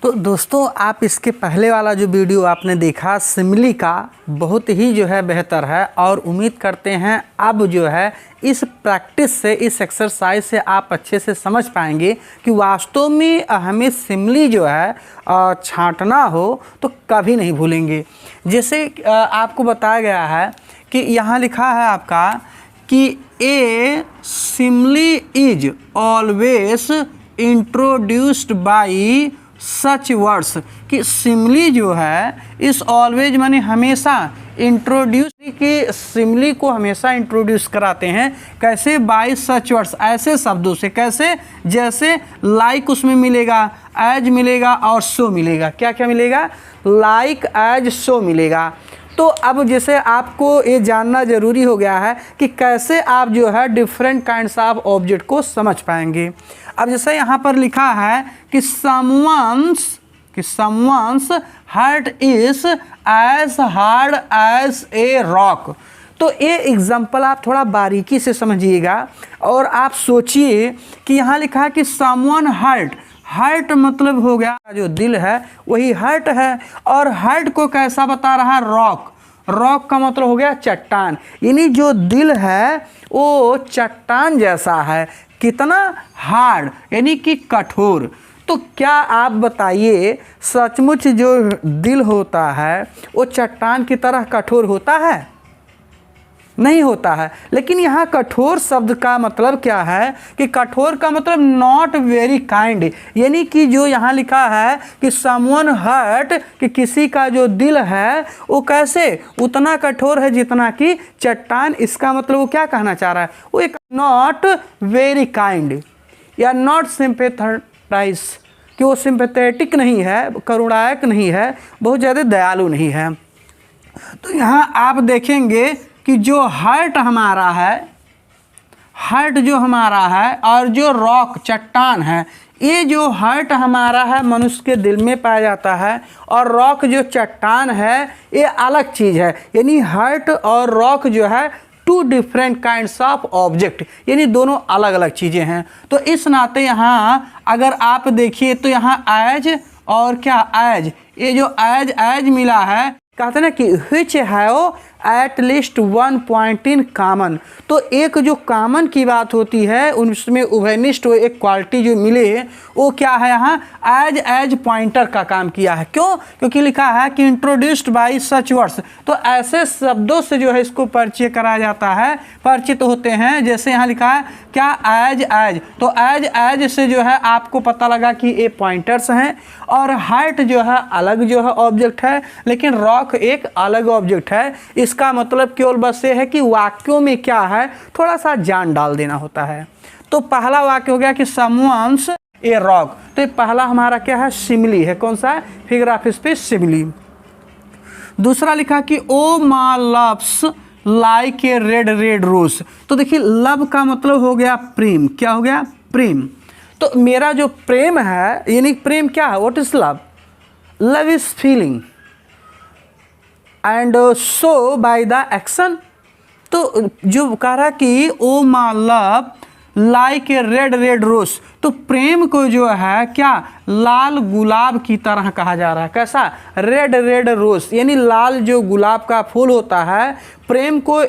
तो दोस्तों आप इसके पहले वाला जो वीडियो आपने देखा सिमिली का, बहुत ही जो है बेहतर है और उम्मीद करते हैं अब जो है इस प्रैक्टिस से, इस एक्सरसाइज से आप अच्छे से समझ पाएंगे कि वास्तव में हमें सिमिली जो है छांटना हो तो कभी नहीं भूलेंगे। जैसे आपको बताया गया है कि यहाँ लिखा है आपका कि a simile is always introduced by such words, कि सिमिली जो है इस ऑलवेज माने हमेशा, इंट्रोड्यूस कि सिमिली को हमेशा इंट्रोड्यूस कराते हैं कैसे, बाय सच वर्ड्स, ऐसे शब्दों से। कैसे? जैसे लाइक उसमें मिलेगा, एज मिलेगा और सो मिलेगा। क्या क्या मिलेगा? लाइक, एज, सो मिलेगा। तो अब जैसे आपको ये जानना ज़रूरी हो गया है कि कैसे आप जो है डिफरेंट काइंड्स ऑफ ऑब्जेक्ट को समझ पाएंगे। अब जैसे यहाँ पर लिखा है कि someone's heart is as hard as a rock। तो ये एग्जाम्पल आप थोड़ा बारीकी से समझिएगा और आप सोचिए कि यहाँ लिखा है कि someone हार्ट मतलब हो गया जो दिल है वही हार्ट है, और हार्ट को कैसा बता रहा है? रॉक का मतलब हो गया चट्टान, यानी जो दिल है वो चट्टान जैसा है। कितना? हार्ड, यानी कि कठोर। तो क्या आप बताइए सचमुच जो दिल होता है वो चट्टान की तरह कठोर होता है? नहीं होता है। लेकिन यहाँ कठोर शब्द का मतलब क्या है कि कठोर का मतलब नॉट वेरी काइंड, यानी कि जो यहाँ लिखा है कि समवन हर्ट, कि किसी का जो दिल है वो कैसे, उतना कठोर है जितना कि चट्टान। इसका मतलब वो क्या कहना चाह रहा है? वो एक नॉट वेरी काइंड या नॉट सिंपैथाइज, कि वो सिंपैथेटिक नहीं है, करुणायक नहीं है, बहुत ज़्यादा दयालु नहीं है। तो यहाँ आप देखेंगे कि जो हार्ट हमारा है और जो रॉक चट्टान है, ये जो हार्ट हमारा है मनुष्य के दिल में पाया जाता है, और रॉक जो चट्टान है ये अलग चीज़ है। यानी हार्ट और रॉक जो है two different kinds of object, यानी दोनों अलग अलग चीज़ें हैं। तो इस नाते यहाँ अगर आप देखिए तो यहाँ एज और क्या एज, ये जो एज मिला है, कहते हैं ना कि which have at least one point in common. तो एक जो कॉमन की बात होती है उसमें उभयनिष्ठ एक क्वालिटी जो मिले वो क्या है, यहाँ एज पॉइंटर का काम किया है। क्यों? क्योंकि लिखा है कि इंट्रोड्यूस्ड बाय सच वर्ड्स, तो ऐसे शब्दों से जो है इसको परिचय कराया जाता है, परिचित होते हैं। जैसे यहाँ लिखा है क्या, एज, तो एज से जो है आपको पता लगा कि ये पॉइंटर्स हैं, और हार्ट जो है अलग जो है ऑब्जेक्ट है, लेकिन रॉक एक अलग ऑब्जेक्ट है। इसका मतलब केवल बस ये है कि वाक्यों में क्या है, थोड़ा सा जान डाल देना होता है। तो पहला वाक्य हो गया कि समवन्स ए रॉक, तो ये पहला हमारा क्या है? सिमिली है। कौन सा है? Figure of speech simile. दूसरा लिखा कि O my love's like a red rose. तो देखिए लव का मतलब हो गया प्रेम। क्या हो गया? प्रेम। तो मेरा जो प्रेम है, यानी प्रेम क्या है? What is love? Love is feeling and so by the action. तो जो कह रहा कि O my love like a red rose, तो प्रेम को जो है क्या, लाल गुलाब की तरह कहा जा रहा है। कैसा? रेड रोज, यानी लाल जो गुलाब का फूल होता है, प्रेम को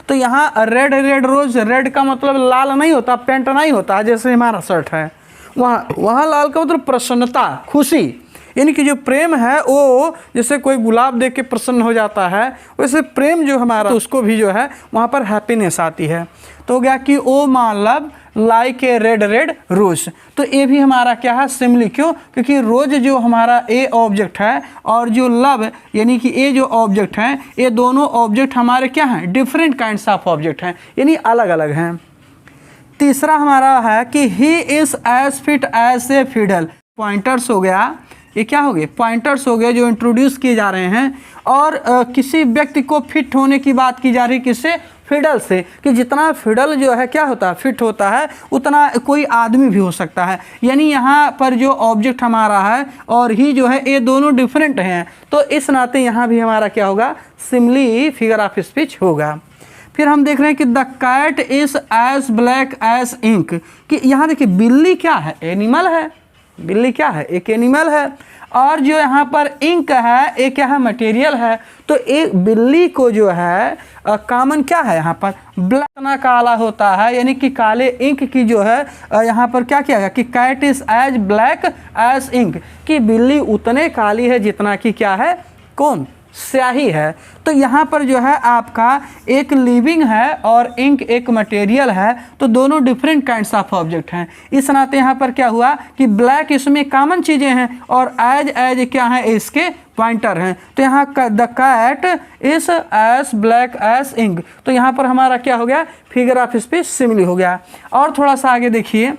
तो यहाँ रेड रोज, रेड का मतलब लाल नहीं होता, पेंट नहीं होता, जैसे हमारा शर्ट है, वहाँ लाल का मतलब प्रसन्नता, खुशी। यानी कि जो प्रेम है वो जैसे कोई गुलाब देख के प्रसन्न हो जाता है, वैसे प्रेम जो हमारा तो उसको भी जो है वहाँ पर हैप्पीनेस आती है। तो हो गया कि O my love like a red rose. तो ये भी हमारा क्या है? सिमिली। क्यों? क्योंकि रोज जो हमारा ए ऑब्जेक्ट है और जो लव यानी कि ए जो ऑब्जेक्ट हैं, ये दोनों ऑब्जेक्ट हमारे क्या हैं? डिफरेंट काइंड्स ऑफ ऑब्जेक्ट हैं, यानी अलग अलग हैं। तीसरा हमारा है कि he is as fit as a fiddle. Pointers हो गया, ये क्या हो गए? पॉइंटर्स हो गए जो इंट्रोड्यूस किए जा रहे हैं, और किसी व्यक्ति को फिट होने की बात की जा रही है। किससे? फिडल से, कि जितना फिडल जो है क्या होता है? फिट होता है, उतना कोई आदमी भी हो सकता है। यानी यहाँ पर जो ऑब्जेक्ट हमारा है और ही जो है ये दोनों डिफरेंट हैं, तो इस नाते यहाँ भी हमारा क्या होगा? सिमिली फिगर ऑफ स्पीच होगा। फिर हम देख रहे हैं कि the cat is as black as ink, कि यहाँ देखिए बिल्ली क्या है? एनिमल है, बिल्ली क्या है, एक एनिमल है। और जो यहाँ पर इंक है ये क्या है, मटेरियल है। तो एक बिल्ली को जो है कॉमन क्या है यहाँ पर, ब्लैक ना काला होता है, यानी कि काले इंक की जो है यहाँ पर क्या किया गया कि cat is as black as ink, कि बिल्ली उतने काली है जितना कि क्या है, कौन, स्याही है। तो यहाँ पर जो है आपका एक लिविंग है और इंक एक मटेरियल है, तो दोनों डिफरेंट काइंड्स ऑफ ऑब्जेक्ट हैं। इस नाते यहाँ पर क्या हुआ कि ब्लैक इसमें कॉमन चीज़ें हैं और एज क्या है, इसके पॉइंटर हैं। तो यहाँ the cat is as black as ink, तो यहाँ पर हमारा क्या हो गया, फिगर ऑफ स्पीच सिमिली हो गया। और थोड़ा सा आगे देखिए,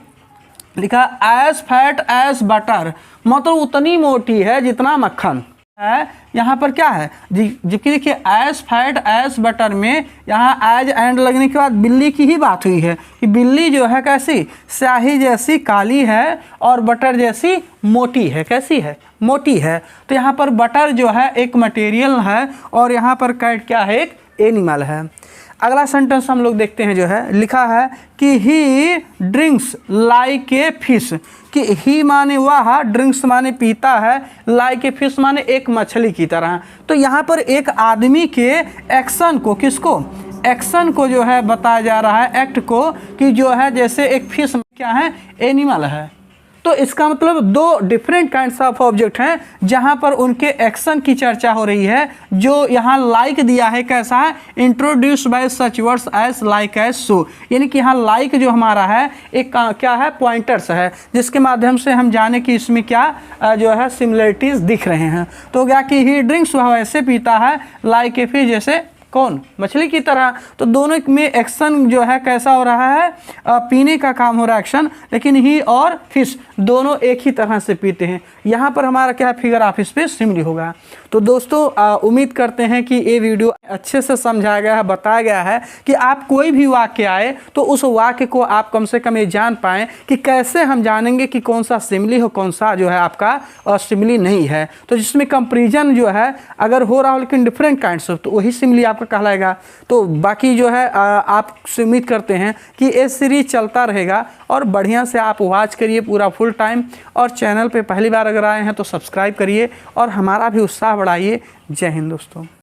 लिखा एज फैट एज बटर, मतलब उतनी मोटी है जितना मक्खन है। यहाँ पर क्या है जी, जबकि देखिए एज फैट एज बटर में यहाँ एज एंड लगने के बाद बिल्ली की ही बात हुई है कि बिल्ली जो है कैसी, स्याही जैसी काली है और बटर जैसी मोटी है। कैसी है, मोटी है। तो यहाँ पर बटर जो है एक मटेरियल है और यहाँ पर कैट क्या है, एक एनिमल है। अगला सेंटेंस हम लोग देखते हैं, जो है लिखा है कि ही ड्रिंक्स लाइक ए फिश, कि ही माने वह, ड्रिंक्स माने पीता है, लाइक ए फिश माने एक मछली की तरह। तो यहाँ पर एक आदमी के एक्शन को, किसको, एक्शन को जो है बताया जा रहा है, एक्ट को, कि जो है जैसे एक फिश क्या है, एनिमल है। तो इसका मतलब दो डिफरेंट काइंड्स ऑफ ऑब्जेक्ट हैं जहां पर उनके एक्शन की चर्चा हो रही है। जो यहाँ लाइक दिया है कैसा है, introduce by such words as like as so, यानी कि यहाँ लाइक जो हमारा है एक क्या है, पॉइंटर्स है, जिसके माध्यम से हम जाने कि इसमें क्या जो है सिमिलरिटीज दिख रहे हैं। तो क्या कि ही ड्रिंक्स, वह ऐसे पीता है, लाइक ए फिश, जैसे कौन, मछली की तरह। तो दोनों में एक्शन जो है कैसा हो रहा है, पीने का काम हो रहा है एक्शन, लेकिन ही और फिश दोनों एक ही तरह से पीते हैं। यहाँ पर हमारा क्या है, फिगर ऑफ स्पीच सिमिली होगा। तो दोस्तों उम्मीद करते हैं कि ये वीडियो अच्छे से समझाया गया है, बताया गया है कि आप कोई भी वाक्य आए तो उस वाक्य को आप कम से कम ये जान पाएँ कि कैसे हम जानेंगे कि कौन सा सिमिली हो, कौन सा जो है आपका सिमिली नहीं है। तो जिसमें कंपेरिजन जो है अगर हो रहा हो लेकिन डिफरेंट काइंड्स ऑफ, तो वही सिमिली आपका कहलाएगा। तो बाकी जो है आप उम्मीद करते हैं कि ये सीरीज चलता रहेगा और बढ़िया से आप वॉच करिए पूरा फुल टाइम। और चैनल पे पहली बार अगर आए हैं तो सब्सक्राइब करिए और हमारा भी उत्साह बढ़ाइए। जय हिंद दोस्तों।